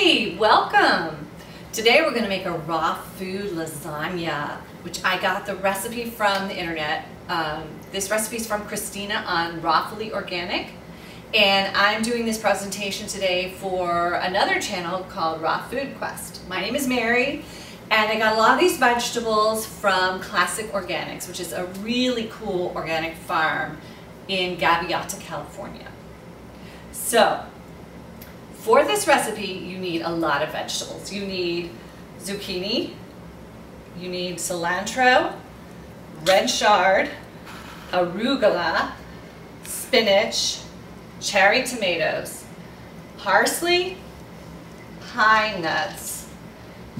Hey, welcome! Today we're going to make a raw food lasagna, which I got the recipe from the internet. This recipe is from Christina on Rawfully Organic, and I'm doing this presentation today for another channel called Raw Food Quest. My name is Mary, and I got a lot of these vegetables from Classic Organics, which is a really cool organic farm in Gaviota, California. So, for this recipe, you need a lot of vegetables. You need zucchini, you need cilantro, red chard, arugula, spinach, cherry tomatoes, parsley, pine nuts,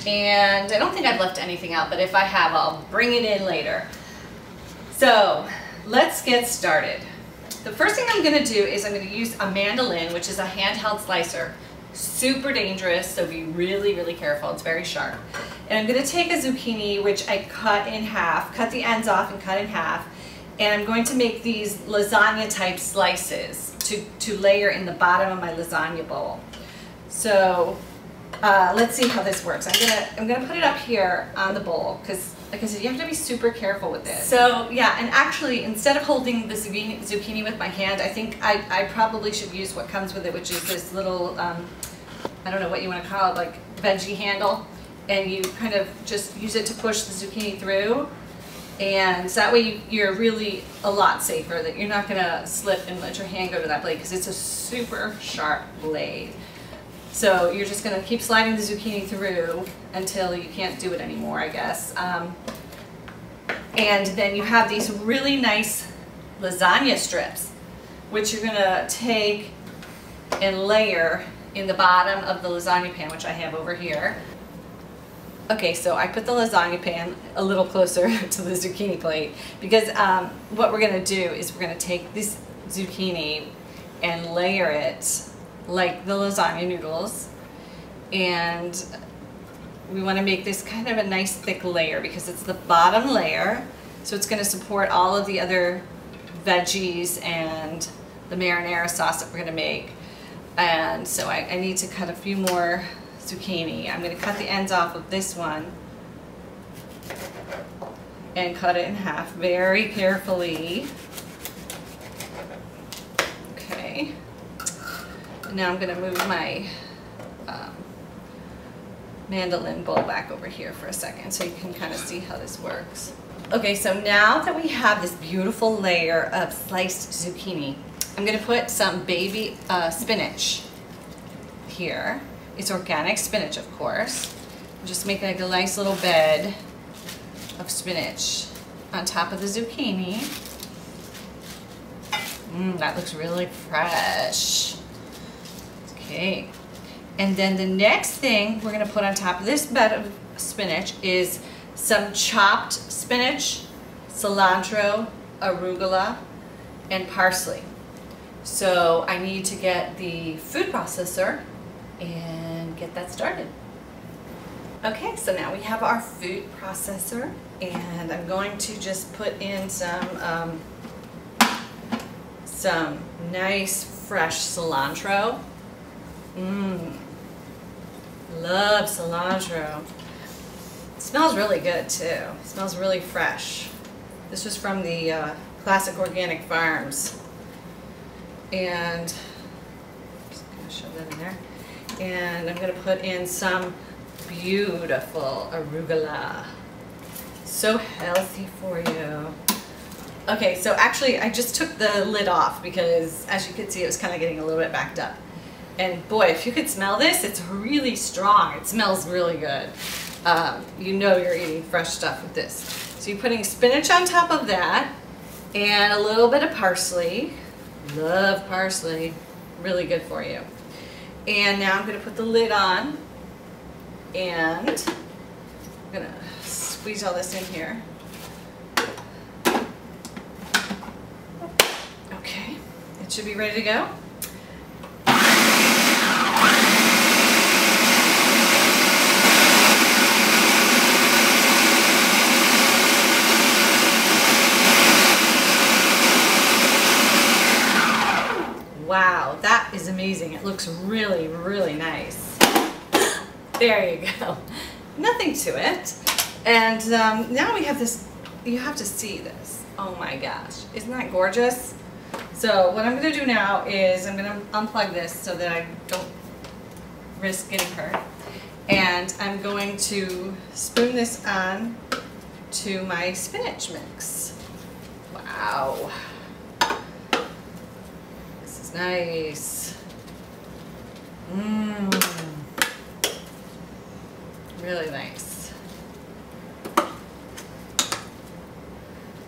and I don't think I've left anything out, but if I have, I'll bring it in later. So, let's get started. The first thing I'm going to do is I'm going to use a mandolin, which is a handheld slicer. Super dangerous, so be really, really careful. It's very sharp. And I'm going to take a zucchini, which I cut in half, cut the ends off and cut in half, and I'm going to make these lasagna type slices to layer in the bottom of my lasagna bowl. So let's see how this works. I'm gonna put it up here on the bowl because, like I said, you have to be super careful with this. So yeah, and actually, instead of holding the zucchini with my hand, I think I probably should use what comes with it, which is this little, I don't know what you want to call it, like veggie handle, and you kind of just use it to push the zucchini through, and so that way you're really a lot safer, that you're not gonna slip and let your hand go to that blade because it's a super sharp blade. So you're just going to keep sliding the zucchini through until you can't do it anymore, I guess. And then you have these really nice lasagna strips, which you're going to take and layer in the bottom of the lasagna pan, which I have over here. Okay, so I put the lasagna pan a little closer to the zucchini plate because what we're going to do is we're going to take this zucchini and layer it like the lasagna noodles, and we want to make this kind of a nice thick layer because it's the bottom layer, so it's going to support all of the other veggies and the marinara sauce that we're going to make. And so I need to cut a few more zucchini. I'm going to cut the ends off of this one and cut it in half very carefully. Okay. Now I'm going to move my mandolin bowl back over here for a second so you can kind of see how this works. Okay, so now that we have this beautiful layer of sliced zucchini, I'm going to put some baby spinach here. It's organic spinach, of course. I'm just making like a nice little bed of spinach on top of the zucchini. That looks really fresh. Okay, and then the next thing we're going to put on top of this bed of spinach is some chopped spinach, cilantro, arugula, and parsley. So I need to get the food processor and get that started. Okay, so now we have our food processor, and I'm going to just put in some nice fresh cilantro. Love cilantro. It smells really good too. It smells really fresh. This was from the Classic Organic Farms. And just gonna shove that in there. And I'm gonna put in some beautiful arugula. So healthy for you. Okay, so actually I just took the lid off because, as you can see, it was kind of getting a little bit backed up. And boy, if you could smell this, it's really strong. It smells really good. You know you're eating fresh stuff with this. So you're putting spinach on top of that and a little bit of parsley. Love parsley. Really good for you. And now I'm going to put the lid on, and I'm going to squeeze all this in here. Okay, it should be ready to go. Wow, that is amazing. It looks really, really nice. There you go. Nothing to it. And now we have this, you have to see this. Oh my gosh, isn't that gorgeous? So what I'm gonna do now is I'm gonna unplug this so that I don't risk getting hurt. And I'm going to spoon this on to my spinach mix. Wow. This is nice. Mmm. Really nice.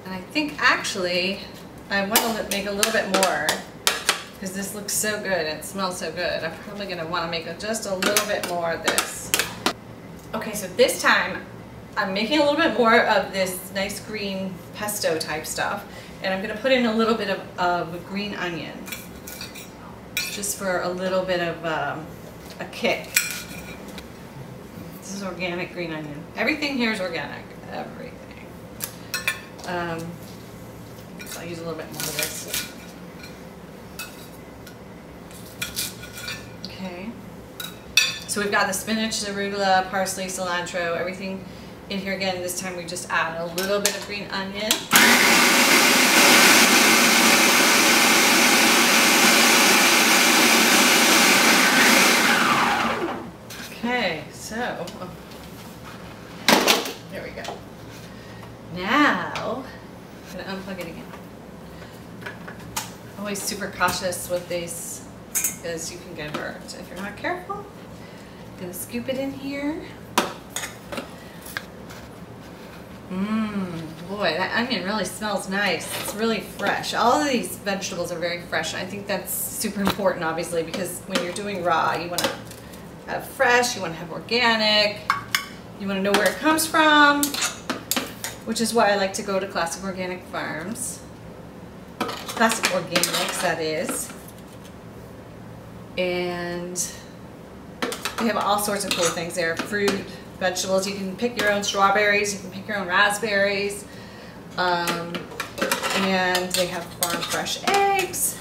And I think actually I want to make a little bit more because this looks so good and it smells so good. I'm probably going to want to make just a little bit more of this. Okay, so this time I'm making a little bit more of this nice green pesto type stuff, and I'm going to put in a little bit of green onion just for a little bit of a kick. This is organic green onion. Everything here is organic. Everything. So I'll use a little bit more of this. Okay. So we've got the spinach, the arugula, parsley, cilantro, everything in here again. This time we just add a little bit of green onion. Okay, so there we go. Now I'm gonna unplug it again. Always super cautious with these because you can get hurt if you're not careful. I'm gonna scoop it in here. Boy, that onion really smells nice. It's really fresh. All of these vegetables are very fresh. I think that's super important, obviously, because when you're doing raw, you want to have fresh, you want to have organic, you want to know where it comes from, which is why I like to go to Classic Organic Farms. Classic Organics, that is. And they have all sorts of cool things there. Fruit, vegetables, you can pick your own strawberries, you can pick your own raspberries, and they have farm fresh eggs.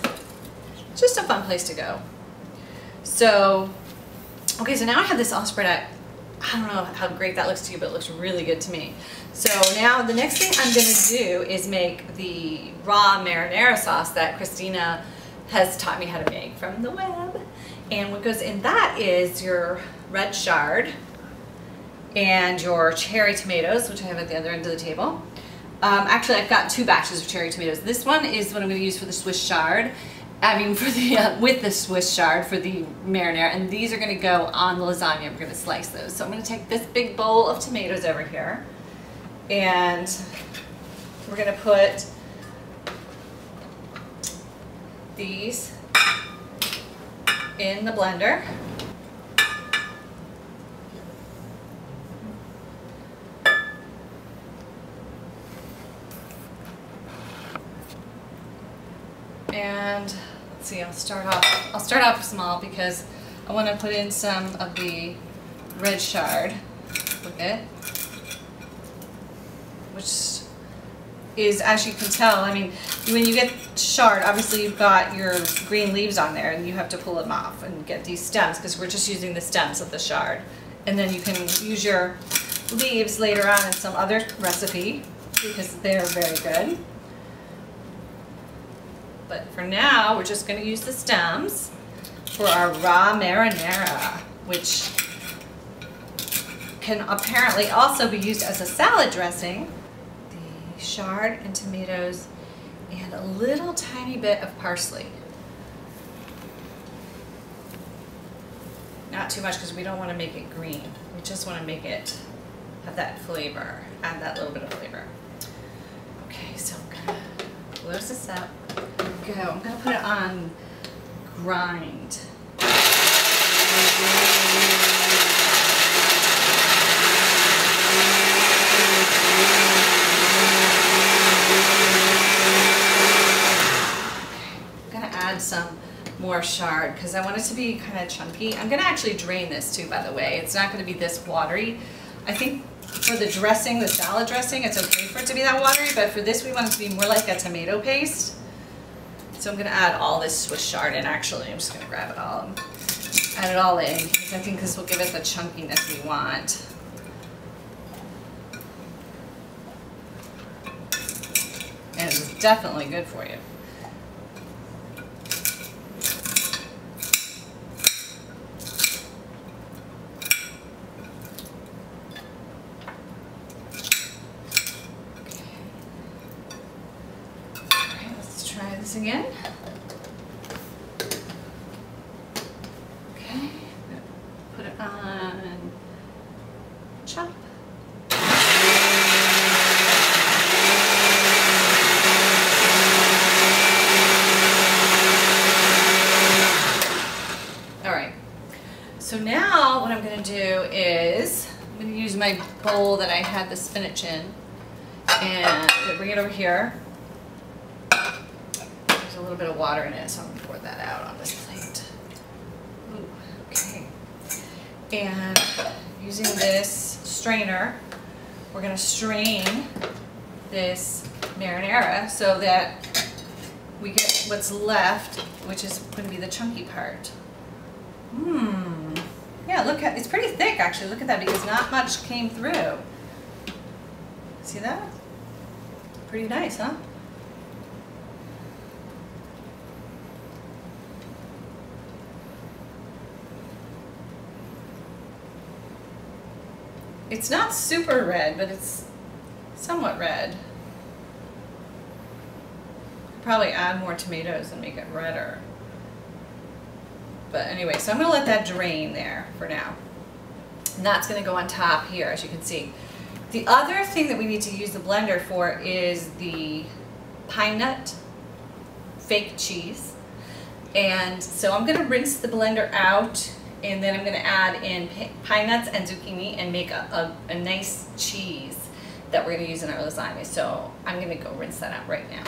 Just a fun place to go. So, okay, so now I have this all spread out. I don't know how great that looks to you, but it looks really good to me. So now the next thing I'm going to do is make the raw marinara sauce that Christina has taught me how to make from the web. And what goes in that is your red chard and your cherry tomatoes, which I have at the other end of the table. Actually, I've got 2 batches of cherry tomatoes. This one is what I'm going to use for the Swiss chard. I mean, for the with the Swiss chard for the marinara, and these are going to go on the lasagna. We're going to slice those. So I'm going to take this big bowl of tomatoes over here, and we're going to put these in the blender. And let's see, I'll start off small because I want to put in some of the red chard with it, which is, as you can tell, I mean, when you get chard, obviously you've got your green leaves on there and you have to pull them off and get these stems because we're just using the stems of the chard. And then you can use your leaves later on in some other recipe because they're very good. But for now, we're just going to use the stems for our raw marinara, which can apparently also be used as a salad dressing. The chard and tomatoes and a little tiny bit of parsley. Not too much because we don't want to make it green. We just want to make it have that flavor, add that little bit of flavor. Okay, so I'm going to close this up. Go. I'm going to put it on grind. Some more chard because I want it to be kind of chunky. I'm going to actually drain this too, by the way. It's not going to be this watery. I think for the dressing, the salad dressing, it's okay for it to be that watery, but for this we want it to be more like a tomato paste. So I'm going to add all this Swiss chard in actually. I'm just going to grab it all and add it all in because I think this will give it the chunkiness we want. And it's definitely good for you. Try this again. Okay, put it on chop. All right, so now what I'm going to do is I'm going to use my bowl that I had the spinach in and bring it over here. A little bit of water in it, so I'm going to pour that out on this plate. Ooh, okay. And using this strainer, we're going to strain this marinara so that we get what's left, which is going to be the chunky part. Yeah, look at it's pretty thick actually. Look at that because not much came through. See that? Pretty nice, huh? It's not super red, but it's somewhat red. Probably add more tomatoes and make it redder. But anyway, so I'm going to let that drain there for now. And that's going to go on top here, as you can see. The other thing that we need to use the blender for is the pine nut fake cheese. And so I'm going to rinse the blender out, and then I'm going to add in pine nuts and zucchini and make a nice cheese that we're going to use in our lasagna. So I'm going to go rinse that out right now.